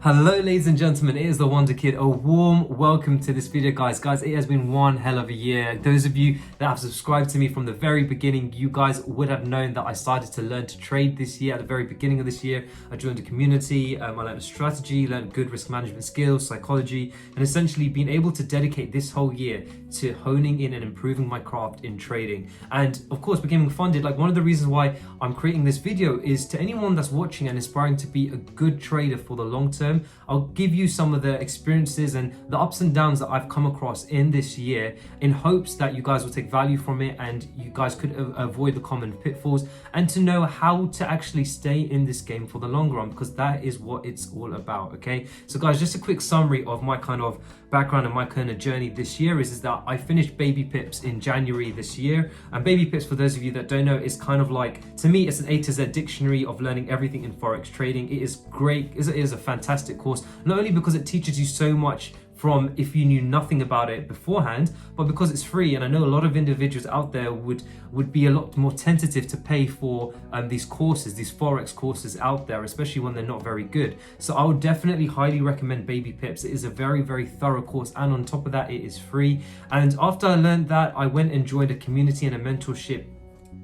Hello ladies and gentlemen, it is the Wonder Kid. A warm welcome to this video, guys. It has been one hell of a year. Those of you that have subscribed to me from the very beginning, you guys would have known that I started to learn to trade this year. At the very beginning of this year, I joined a community, I learned a strategy, learned good risk management skills, psychology, and essentially been able to dedicate this whole year to honing in and improving my craft in trading. And of course, becoming funded, like one of the reasons why I'm creating this video is to anyone that's watching and aspiring to be a good trader for the long term. I'll give you some of the experiences and the ups and downs that I've come across in this year in hopes that you guys will take value from it and you guys could avoid the common pitfalls and to know how to actually stay in this game for the long run, because that is what it's all about. Okay, so guys, just a quick summary of my kind of background and my kind of journey this year is that I finished Baby Pips in January this year. And Baby Pips, for those of you that don't know, is kind of like, to me, it's an A to Z dictionary of learning everything in Forex trading. It is great. It is a fantastic course, not only because it teaches you so much from if you knew nothing about it beforehand, but because it's free. And I know a lot of individuals out there would be a lot more tentative to pay for these courses, these Forex courses out there, especially when they're not very good. So I would definitely highly recommend Baby Pips. It is a very, very thorough course. And on top of that, it is free. And after I learned that, I went and joined a community and a mentorship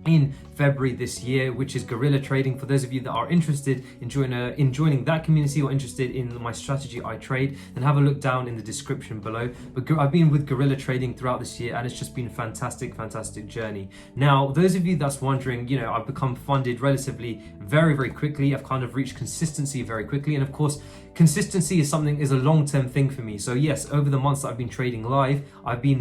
in February this year, which is Guerrilla Trading. For those of you that are interested in joining that community or interested in my strategy I trade, then have a look down in the description below. But I've been with Guerrilla Trading throughout this year and it's just been a fantastic journey. Now, those of you that's wondering, you know, I've become funded relatively very quickly. I've kind of reached consistency very quickly, and of course consistency is a long-term thing for me. So yes, over the months that I've been trading live, I've been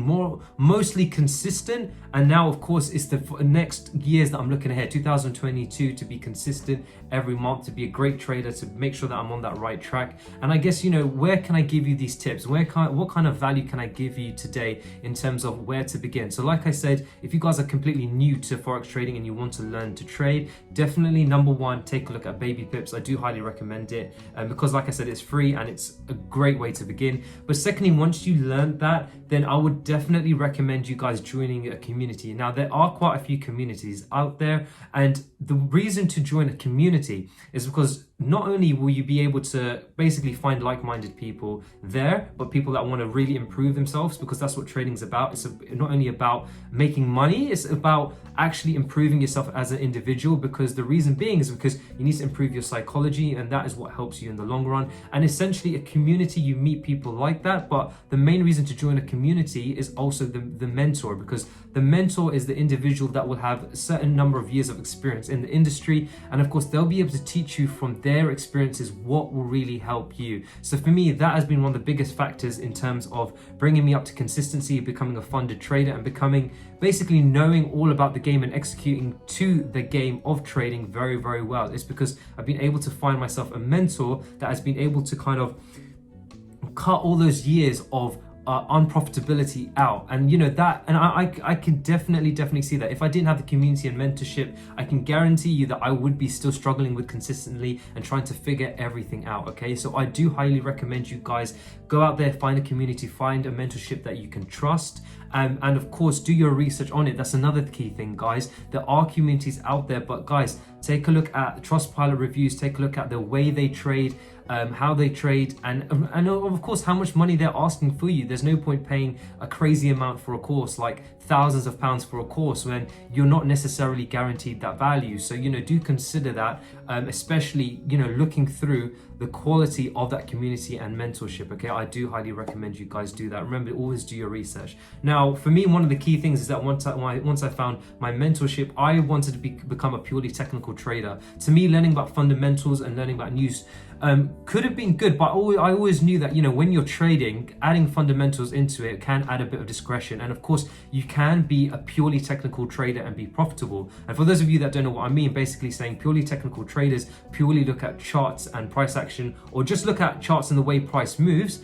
mostly consistent, and now of course it's the next years that I'm looking ahead, 2022, to be consistent every month, to be a great trader, to make sure that I'm on that right track. And I guess, you know, where can I give you these tips? What kind of value can I give you today in terms of where to begin? So like I said, if you guys are completely new to Forex trading and you want to learn to trade, definitely number one, take a look at Baby Pips. I do highly recommend it because like I said, it's free and it's a great way to begin. But secondly, once you learned that, then I would definitely recommend you guys joining a community. Now, there are quite a few communities out there, and the reason to join a community is because not only will you be able to basically find like-minded people there, but people that want to really improve themselves, because that's what trading's about. It's not only about making money, it's about actually improving yourself as an individual, because the reason being is because you need to improve your psychology, and that is what helps you in the long run. And essentially a community, you meet people like that, but the main reason to join a community is also the mentor, because the mentor is the individual that will have a certain number of years of experience in the industry, and of course they'll be able to teach you from their experiences what will really help you. So for me, that has been one of the biggest factors in terms of bringing me up to consistency, becoming a funded trader, and becoming basically knowing all about the game and executing to the game of trading very well. It's because I've been able to find myself a mentor that has been able to kind of cut all those years of unprofitability out. And you know that, and I can definitely see that if I didn't have the community and mentorship, I can guarantee you that I would be still struggling with consistently and trying to figure everything out. Okay, so I do highly recommend you guys go out there, find a community, find a mentorship that you can trust, and of course do your research on it. That's another key thing, guys. There are communities out there, but guys, take a look at Trustpilot reviews, take a look at the way they trade, how they trade, and of course how much money they're asking for you. There's no point paying a crazy amount for a course, like thousands of pounds for a course, when you're not necessarily guaranteed that value. So, you know, do consider that, especially, you know, looking through the quality of that community and mentorship. Okay, I do highly recommend you guys do that. Remember, always do your research. Now, for me, one of the key things is that once I found my mentorship, I wanted to become a purely technical trader. To me, learning about fundamentals and learning about news could have been good, but I always knew that, you know, when you're trading, adding fundamentals into it can add a bit of discretion. And of course, you can be a purely technical trader and be profitable. And for those of you that don't know what I mean, basically saying purely technical traders purely look at charts and price action, or just look at charts and the way price moves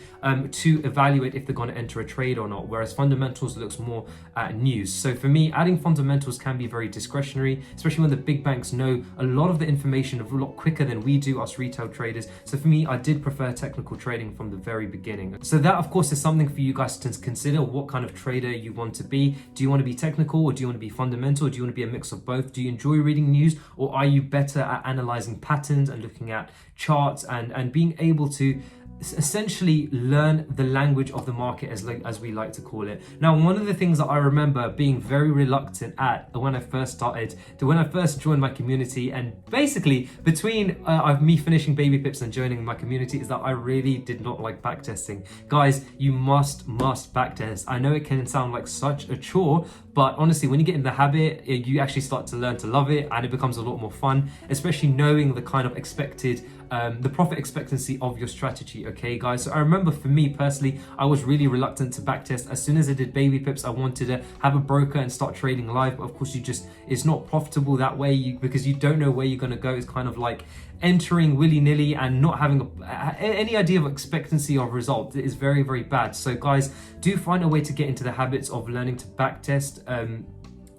to evaluate if they're going to enter a trade or not, whereas fundamentals looks more at news. So for me, adding fundamentals can be very discretionary, especially when the big banks know a lot of the information a lot quicker than we do, us retail traders. years. So for me, I did prefer technical trading from the very beginning. So that of course is something for you guys to consider, what kind of trader you want to be. Do you want to be technical, or do you want to be fundamental? Do you want to be a mix of both? Do you enjoy reading news, or are you better at analyzing patterns and looking at charts and being able to essentially learn the language of the market, as we like to call it? Now, one of the things that I remember being very reluctant at when I first joined my community, and basically between me finishing Baby Pips and joining my community, is that I really did not like backtesting. Guys, you must backtest. I know it can sound like such a chore, but honestly, when you get in the habit, you actually start to learn to love it, and it becomes a lot more fun, especially knowing the kind of the profit expectancy of your strategy. Okay, guys. So I remember for me personally, I was really reluctant to backtest. As soon as I did Baby Pips, I wanted to have a broker and start trading live. But of course, it's not profitable that way because you don't know where you're going to go. It's kind of like entering willy-nilly and not having any idea of expectancy of result. It is very, very bad. So guys, do find a way to get into the habits of learning to backtest.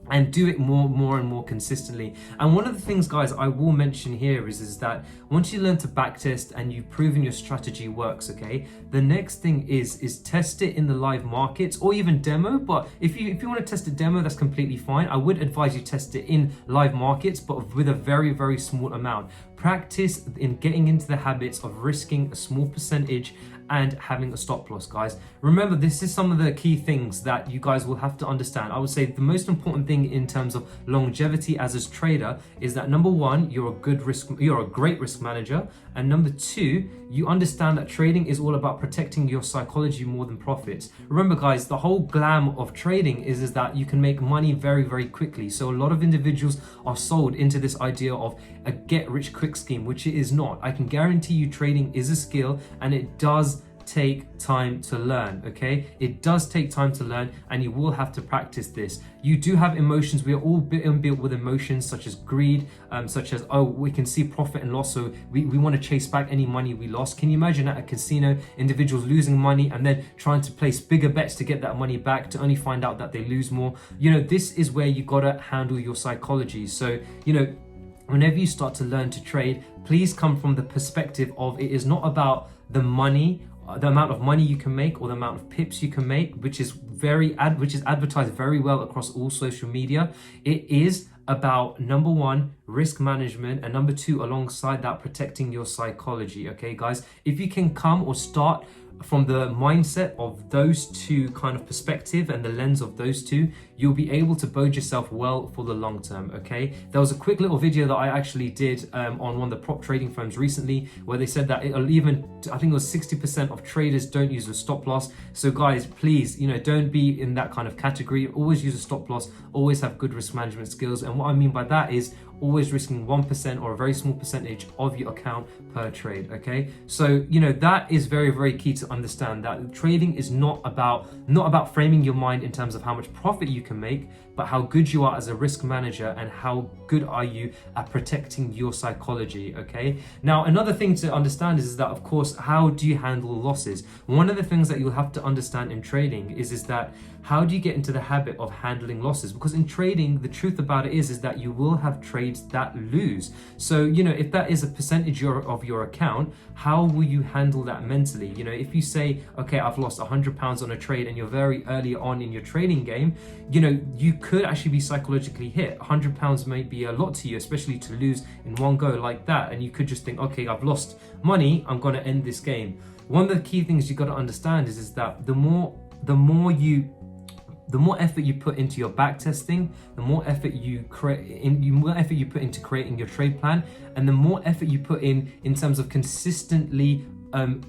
And do it more and more consistently. And one of the things, guys, I will mention here is that once you learn to backtest and you've proven your strategy works, okay, the next thing is test it in the live markets or even demo. But if you want to test a demo, that's completely fine. I would advise you test it in live markets, but with a very, very small amount. Practice in getting into the habits of risking a small percentage and having a stop loss, guys. Remember, this is some of the key things that you guys will have to understand. I would say the most important thing in terms of longevity as a trader is that number one, you're a great risk manager, and number two, you understand that trading is all about protecting your psychology more than profits. Remember, guys, the whole glam of trading is that you can make money very, very quickly. So a lot of individuals are sold into this idea of a get-rich-quick scheme, which it is not. I can guarantee you trading is a skill, and it does take time to learn. Okay, it does take time to learn, and you will have to practice this. You do have emotions. We are all built with emotions such as greed, such as, oh, we can see profit and loss, so we want to chase back any money we lost. Can you imagine at a casino, individuals losing money and then trying to place bigger bets to get that money back, to only find out that they lose more? This is where you gotta handle your psychology. So whenever you start to learn to trade, please come from the perspective of it is not about the money, the amount of money you can make, or the amount of pips you can make, which is advertised very well across all social media. It is about, number one, risk management, and number two, alongside that, protecting your psychology. Okay, guys, if you can come or start from the mindset of those two kind of perspective and the lens of those two, you'll be able to bode yourself well for the long term. Okay, there was a quick little video that I actually did on one of the prop trading firms recently, where they said that I think it was 60% of traders don't use a stop loss. So guys, please, don't be in that kind of category. Always use a stop loss, always have good risk management skills. And what I mean by that is always risking 1% or a very small percentage of your account per trade. Okay, so that is very, very key to understand, that trading is not about framing your mind in terms of how much profit you can make, but how good you are as a risk manager and how good are you at protecting your psychology. Okay, now another thing to understand is that, of course, how do you handle losses? One of the things that you'll have to understand in trading is that how do you get into the habit of handling losses? Because in trading, the truth about it is that you will have trades that lose. So if that is a percentage of your account, how will you handle that mentally? If you say, okay, I've lost £100 on a trade, and you're very early on in your trading game, you could actually be psychologically hit. £100 may be a lot to you, especially to lose in one go like that, and you could just think, okay, I've lost money, I'm going to end this game. One of the key things you got to understand is that the more effort you put into your back testing, the more effort you put into creating your trade plan, and the more effort you put in terms of consistently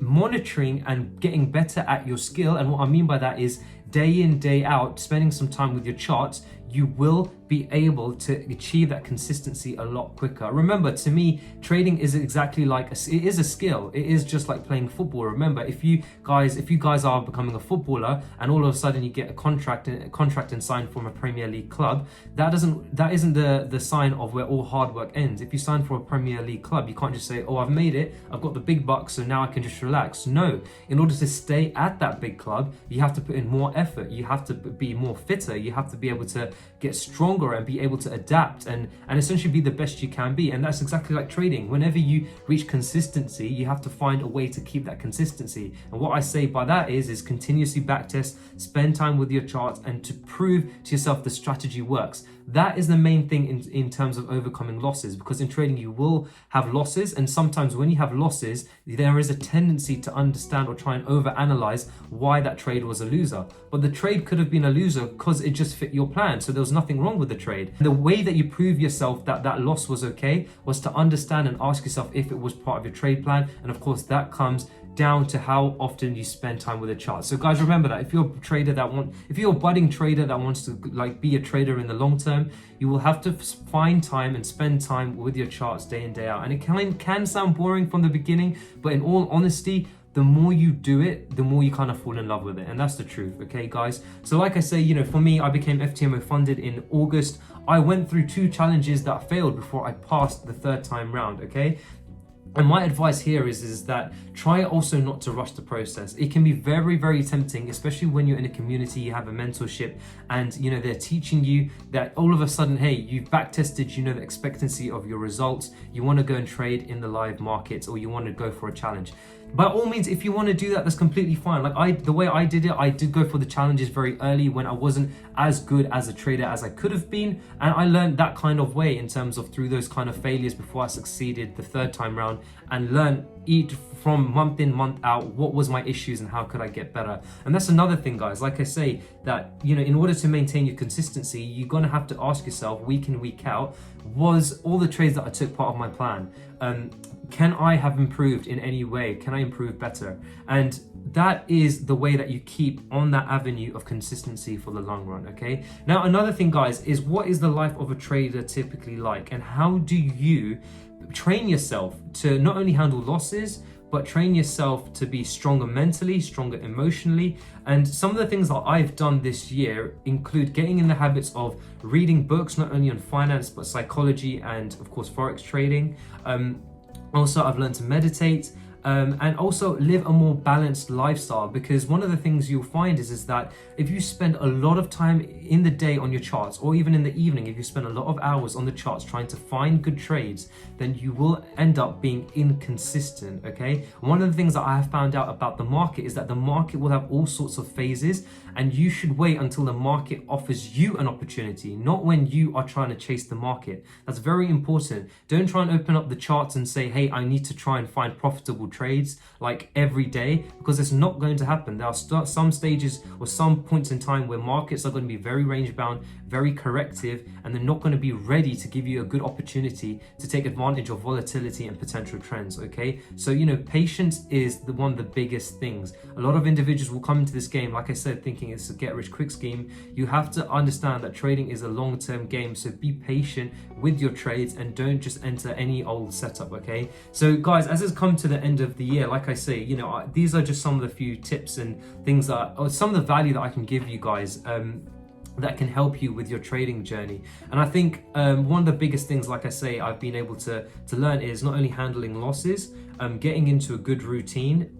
monitoring and getting better at your skill. And what I mean by that is day in, day out, spending some time with your charts, you will be able to achieve that consistency a lot quicker. Remember, to me, trading is exactly like it is a skill. It is just like playing football. Remember, if you guys are becoming a footballer and all of a sudden you get a contract and sign from a Premier League club, that isn't the sign of where all hard work ends. If you sign for a Premier League club, you can't just say, oh, I've made it, I've got the big bucks, so now I can just relax. No, in order to stay at that big club, you have to put in more effort. You have to be more fitter. You have to be able to get stronger and be able to adapt and essentially be the best you can be. And that's exactly like trading. Whenever you reach consistency, you have to find a way to keep that consistency. And what I say by that is continuously backtest, spend time with your charts, and to prove to yourself the strategy works. That is the main thing in terms of overcoming losses, because in trading you will have losses, and sometimes when you have losses, there is a tendency to understand or try and overanalyze why that trade was a loser. But the trade could have been a loser because it just fit your plan, so there was nothing wrong with the trade. The way that you prove yourself that that loss was okay was to understand and ask yourself if it was part of your trade plan, and of course that comes down to how often you spend time with a chart. So guys, remember that if you're a budding trader that wants to like be a trader in the long term, you will have to find time and spend time with your charts day in, day out. And it can sound boring from the beginning, but in all honesty, the more you do it, the more you kind of fall in love with it. And that's the truth, okay, guys? So like I say, for me, I became FTMO funded in August. I went through 2 challenges that failed before I passed the 3rd time round, okay? And my advice here is that try also not to rush the process. It can be very, very tempting, especially when you're in a community, you have a mentorship, and they're teaching you that all of a sudden, hey, you've back tested, the expectancy of your results. You want to go and trade in the live markets, or you want to go for a challenge. By all means, if you want to do that, that's completely fine. Like the way I did it, I did go for the challenges very early when I wasn't as good as a trader as I could have been. And I learned that kind of way in terms of through those kind of failures before I succeeded the 3rd time round, and learn each from month in, month out, what was my issues and how could I get better. And that's another thing, guys. Like I say, that, in order to maintain your consistency, you're going to have to ask yourself week in, week out, was all the trades that I took part of my plan? Can I have improved in any way? Can I improve better? And that is the way that you keep on that avenue of consistency for the long run, okay? Now, another thing, guys, is what is the life of a trader typically like? And how do you train yourself to not only handle losses, but train yourself to be stronger mentally, stronger emotionally? And some of the things that I've done this year include getting in the habits of reading books, not only on finance, but psychology and, of course, Forex trading. Also, I've learned to meditate. And also live a more balanced lifestyle, because one of the things you'll find is that if you spend a lot of time in the day on your charts, or even in the evening, if you spend a lot of hours on the charts trying to find good trades, then you will end up being inconsistent, okay? One of the things that I have found out about the market is that the market will have all sorts of phases, and you should wait until the market offers you an opportunity, not when you are trying to chase the market. That's very important. Don't try and open up the charts and say, hey, I need to try and find profitable trades like every day, because it's not going to happen. There are some stages or some points in time where markets are going to be very range bound, very corrective, and they're not going to be ready to give you a good opportunity to take advantage of volatility and potential trends, okay? So, patience is one of the biggest things. A lot of individuals will come into this game, like I said, thinking it's a get rich quick scheme. You have to understand that trading is a long-term game, so be patient with your trades and don't just enter any old setup, okay? So guys, as it's come to the end of the year, like I say, these are just some of the few tips and things or some of the value that I can give you guys that can help you with your trading journey. And I think one of the biggest things, like I say, I've been able to learn is not only handling losses, getting into a good routine,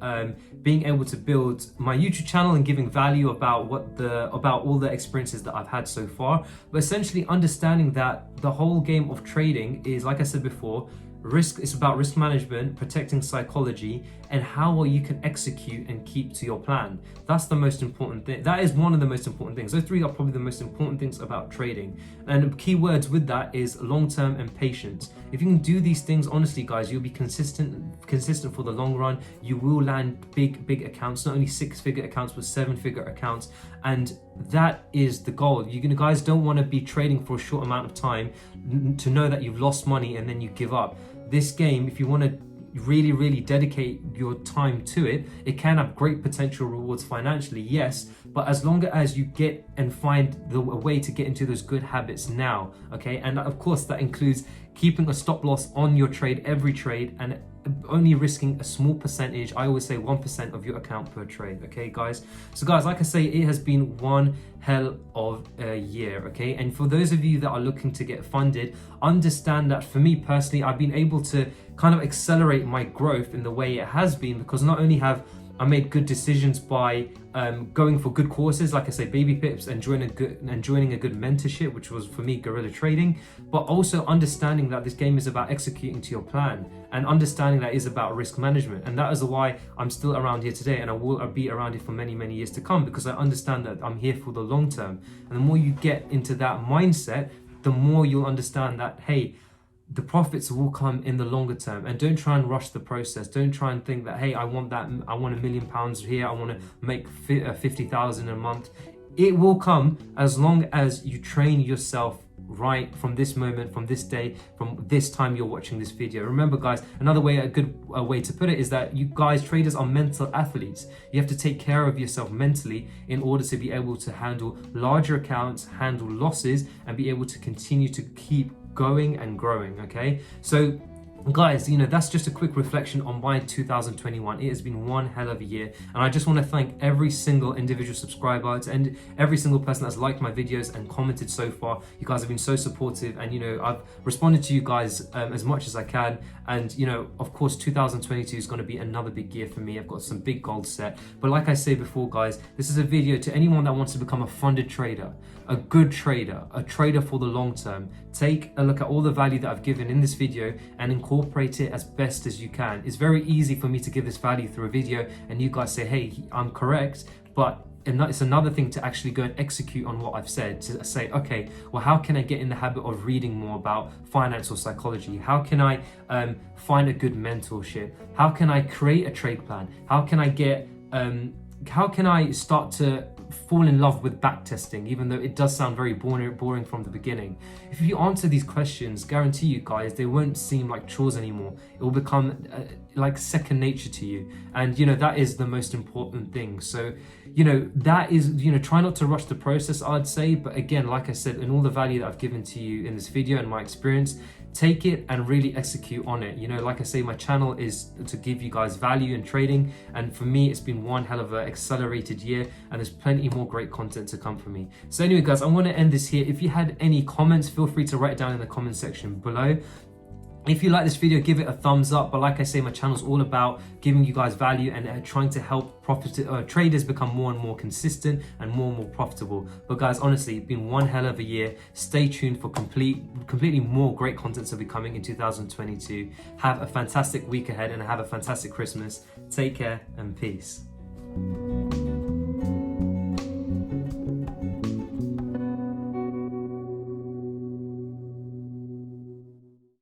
being able to build my YouTube channel and giving value about all the experiences that I've had so far, but essentially understanding that the whole game of trading is, like I said before, it's about risk management, protecting psychology, and how well you can execute and keep to your plan. That's the most important thing. That is one of the most important things. Those 3 are probably the most important things about trading. And key words with that is long-term and patience. If you can do these things, honestly, guys, you'll be consistent for the long run. You will land big accounts, not only 6-figure accounts, but 7-figure accounts. And that is the goal. You guys don't want to be trading for a short amount of time to know that you've lost money and then you give up. This game, if you want to really dedicate your time to it, it can have great potential rewards financially, yes, but as long as you get and find a way to get into those good habits now, okay? And of course that includes keeping a stop loss on your trade, every trade, and only risking a small percentage. I always say 1% of your account per trade. Okay, guys. So guys, like I say, it has been one hell of a year. Okay, and for those of you that are looking to get funded, understand that for me personally, I've been able to kind of accelerate my growth in the way it has been, because not only have I made good decisions by going for good courses, like I say, Baby Pips, and joining a good mentorship, which was for me Guerrilla Trading, but also understanding that this game is about executing to your plan, and understanding that is about risk management. And that is why I'm still around here today, and I will be around here for many, many years to come, because I understand that I'm here for the long term. And the more you get into that mindset, the more you'll understand that, hey, the profits will come in the longer term. And don't try and rush the process. Don't try and think that, hey, I want £1 million here, I want to make 50,000 a month. It will come as long as you train yourself right from this moment, from this day, from this time you're watching this video. Remember guys, another way, a good way to put it is that you guys, traders, are mental athletes. You have to take care of yourself mentally in order to be able to handle larger accounts, handle losses, and be able to continue to keep going and growing. Okay, so guys, that's just a quick reflection on my 2021. It has been one hell of a year, and I just want to thank every single individual subscriber and every single person that's liked my videos and commented so far. You guys have been so supportive, and I've responded to you guys as much as I can. And of course 2022 is going to be another big year for me. I've got some big goals set, but like I said before guys, this is a video to anyone that wants to become a funded trader, a good trader, a trader for the long term. Take a look at all the value that I've given in this video and incorporate it as best as you can. It's very easy for me to give this value through a video and you guys say, hey, I'm correct, but it's another thing to actually go and execute on what I've said, to say, okay, well, how can I get in the habit of reading more about finance or psychology? How can I find a good mentorship? How can I create a trade plan? How can I start to fall in love with backtesting, even though it does sound very boring from the beginning? If you answer these questions, guarantee you guys, they won't seem like chores anymore. It will become like second nature to you, and that is the most important thing. So that is, try not to rush the process, I'd say. But again, like I said, in all the value that I've given to you in this video and my experience, take it and really execute on it. Like I say, my channel is to give you guys value in trading, and for me it's been one hell of an accelerated year, and there's plenty more great content to come from me. So anyway guys, I want to end this here. If you had any comments, feel free to write it down in the comment section below. If you like this video, give it a thumbs up. But like I say, my channel is all about giving you guys value and trying to help traders become more and more consistent and more profitable. But guys, honestly, it's been one hell of a year. Stay tuned for completely more great content to be coming in 2022. Have a fantastic week ahead and have a fantastic Christmas. Take care and peace.